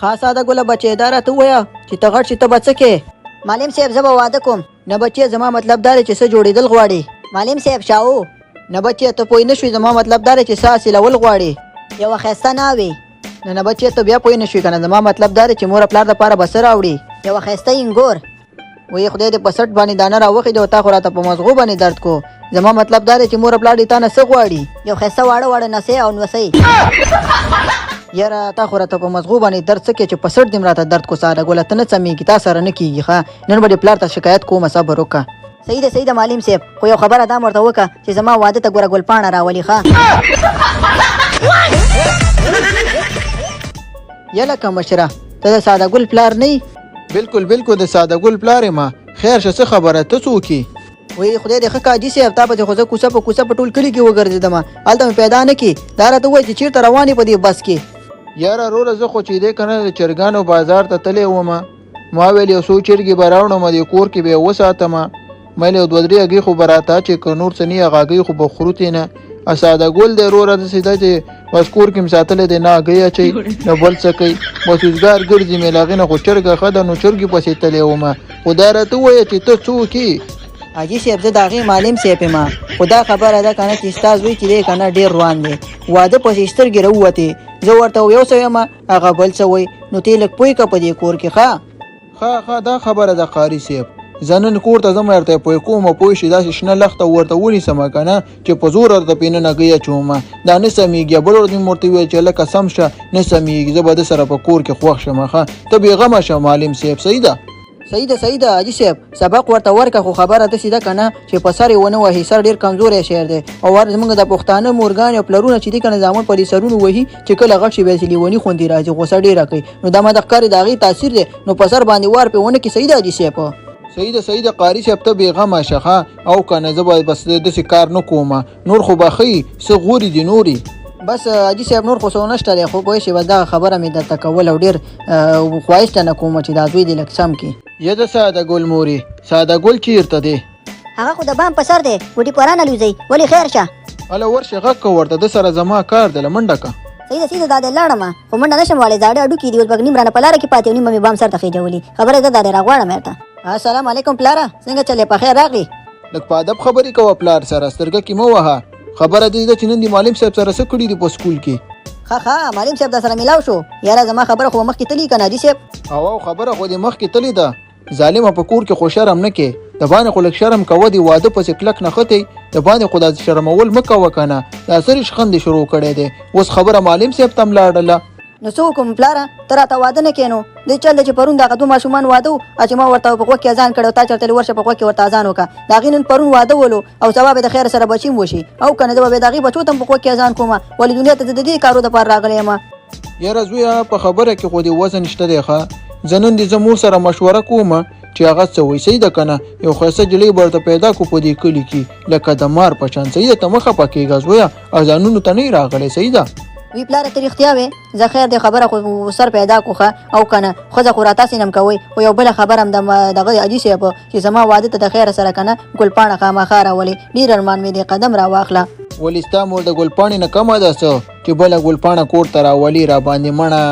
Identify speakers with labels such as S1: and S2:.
S1: خاصه د ګله بچی دا راته ووایه چې ته غټ شي ته به څه کې؟
S2: معلم صاحب زه به واده کوم.
S1: نه بچی زما مطلب دا دی چې څه جوړېدل غواړي.
S2: معلم صاحب شاو.
S1: نه بچی ته پوه نه شوې زما مطلب دا دی چې څه حاصلول غواړي.
S2: یوه ښایسته ناوې.
S1: نه بچی ته بیا پوه نه شوې که نه زما مطلب دا دی چې مور پلار دپاره به څه راوړي.
S2: یوه ښایسته انګور.
S1: وایي خدای دې په سټ باندې دانه راوخې دی او تا خو راته په مزغو باندې درد کو. زما مطلب دا دی چې مور پلار دې تا نه څه غواړي.
S2: یو ښایسته واړه واړه نسۍ او نوسۍ.
S1: یاره تا خو راته په مزغو باندې درد څه کې چې په سټ دې م راته درد کو ساره ګله ته نه سمېږي تا سره نه کېږي ښه نن به دې پلار ته شکایت کومه صبر وکړه.
S2: صحیح ده معلم صاحب خو یو خبره دا م ورته وکړه چې زما واده ته ګوره ګلپاڼه راولي ښه.
S1: یلکه مشره ته د ساده ګل پلار نه یې؟
S3: بالکل د ساده ګل پلار یم. خیر شه څه خبره ته څوک یې؟
S1: وایي خدای دې ښه کاجي صاحب تا پسې خو زه کوڅه په ټول کلي کې وګرځېدم هلته مې پیدا نه کړي. دا راته ووایي چې چېرته روان یې په دې بس کې؟
S3: یاره وروره زه خو چې دی که نه د چرګانو بازار ته تللی وم. ما ویل یو څو چرګې به راوړم دې کور کې به یې وساتم. مې یو دوه درې هګۍ خو به راته چې که نور څه نه هغه هګۍ خو به خورو ترې نه. ساده ګل دی وروره داسې ده چې بس کور کې مې ساتلی دی نه هګۍ اچوي نه بل څه کوي. بس روزګار ګرځي مې له هغې نه خو چرګه ښه ده نو چرګې پسې تللی وم. خو دا راته ووایه چې ته څوک یې؟
S1: حاجي صاحب زه د هغې معلم صاحب یم. خو دا خبره ده که نه چې ستا زوی چې دی که نه ډېر روان دی واده پسې سترګې راووتې. زه ورته یو څه یم هغه بل څه وایي نو ته یې لږ پوه کړه په دې کور کې ښه.
S3: ښه دا خبره ده قاري صاحب. زه نن کور ته ځم ورته پوه کوم پوه شي داسې شنه لښته ورته ونیسم که نه چې په زور ورته پرې نن هګۍ اچوم دا نه سمېږي. بل ورځ مې ورته وویل چې هلکه سم شه نه سمېږي زه به ده سره په کور کې خوښ شم ښه. ته بېغمه شه معلم صاحب صحیح ده؟
S1: صحیح ده حاجي صاحب سبق ورته ورکړه خو خبره داسې ده که نه چې په سر یې ونه وهي. سر ډېر کمزوری شی دی او زموږ د پښتانه مورګانې او پلرونه چې دي که نه زامن په دې سرونو وهي چې کله غټ شي بیا چې لیوني خوندې راځي غوسه ډېره کوي. نو دا ما د ښکاري د هغې تاثیر دی نو په سر باندې وار پرې ونه کړي. صحیح ده حاجي صاحب؟
S3: صحیح ده قاري صاحب ته بېغمه شه ښه او که نه زه به بس داسې کار نه کوم. نور خو به ښه څه غوري دي نورې؟
S1: بس حاجي صاحب نور خو څه نشته دی خو پوه شي بس دغه خبره مې درته کول او ډېر خواهش ته نه کوم چې دا زوی دې لږ سم کړي.
S3: یا د ساده ګل مورې ساده ګل چېرته دی؟
S2: هغه خو د بام په سر دی ګوډي پوران الوځئ ولې خیر شه.
S3: هله ورشه غږ که ورته ده سره زما کار دی له منډه که.
S2: صحیح ده دا دی لاړم خو منډه نه شم وړی زاړه هډوکي دي اوس به نیم رانه په لاره کې پاتې او نیم مې بام سر ته خېجولي. خبره ده دا دی راغواړم ورته.
S1: السلام علیکم پلاره څنګه چلې په خیر راغلې؟
S3: لږ په ادب خبرې کوه پلار سره سترګه کې مه وهه. خبره دې ده چې نن دې معلم صاحب سره څه کړي دي په سکول کې؟
S1: ښه معلم صاحب در سره میلاو شو. یاره زما خبره خو مخکې تلي که نه حاجي صاحب؟
S3: او خبره خو دې مخکې تلې ده. ظالمه په کور کې خو شرم نه کې د باندې خو لږ شرم کوه دې واده پسې کلک نه ختې د باندې خو دا شرمول مه کوه که نه دا سرې شخند شروع کړی دی. اوس خبره معلم صاحب ته م لاړله.
S1: نو څه وکړم پلاره ته راته واده نه کښې نو دې چل دی چې پرون دغه دوه ماشومان واده و چې ما ورته په غوږ کې اذان کړی او تا چېرته ورشه په غوږ کې ورته اذان وکړه د هغې نن پرون واده ولو او سبا به د خیر سره بچي م وشي او که نه زه به د هغې بچو ته م په غوږ کې اذان کوم ولې دنیا ته د دې کارو دپاره راغلی یم.
S3: یاره زویه په خبره کې خو دې وزن شته دی ښه. زه نن دې زه مور سره مشوره کوم چې هغه څه وایي. صحیح ده که نه یو ښایسته جلۍ به ورته پیدا کړو په دې کلي کې لکه د مار په شان. صحیح ده ته مه خفه کېږه زویه اذانونو ته نه یې راغلی. صحیح ده
S1: وی پلاره ته رښتیا وې زه خیر دې خبره خو سر پیدا کړو ښه او که نه ښځه خو راتاسې نه م کوئ. خو یو بله خبره هم دغه حاجي صاحب چې زما واده ته د خیره سره که نه ګلپاڼه خامخا راولې ډېر ارمان مې دی قدم را واخله.
S3: ولې ستا مور د ګلپاڼې نه کمه ده څه چې بله ګلپاڼه کور ته راولي را باندې مړه.